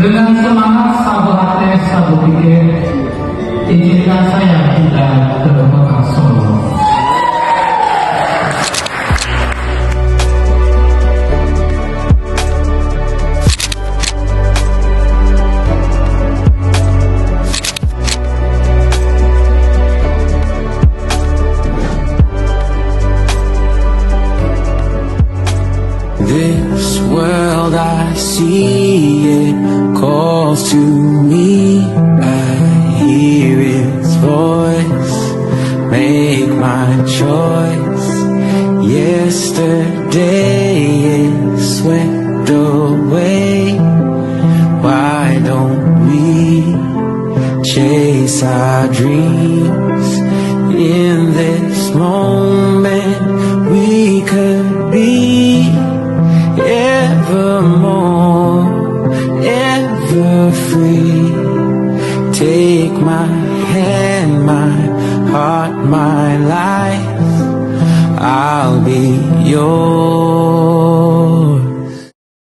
Dengan semangat satu hati satu pikir, izinkan saya kita ke Kota Solo. This world I see, it calls to me. I hear its voice, make my choice. Yesterday is swept away. Why don't we chase our dreams in this moment?